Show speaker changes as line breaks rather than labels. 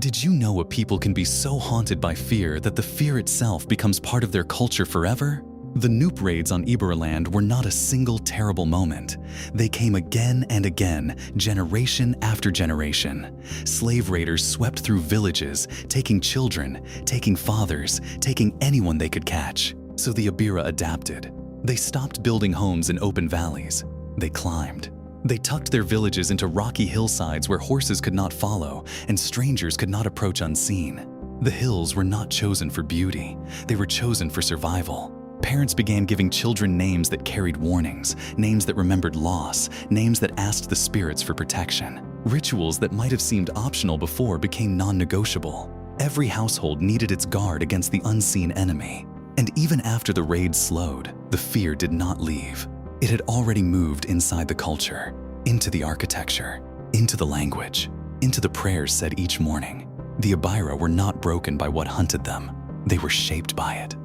Did you know a people can be so haunted by fear that the fear itself becomes part of their culture forever? The Noop raids on Iberland were not a single terrible moment. They came again and again, generation after generation. Slave raiders swept through villages, taking children, taking fathers, taking anyone they could catch. So the Ibira adapted. They stopped building homes in open valleys. They climbed. They tucked their villages into rocky hillsides where horses could not follow and strangers could not approach unseen. The hills were not chosen for beauty. They were chosen for survival. Parents began giving children names that carried warnings, names that remembered loss, names that asked the spirits for protection. Rituals that might have seemed optional before became non-negotiable. Every household needed its guard against the unseen enemy. And even after the raid slowed, the fear did not leave. It had already moved inside the culture, into the architecture, into the language, into the prayers said each morning. The Ibira were not broken by what hunted them. They were shaped by it.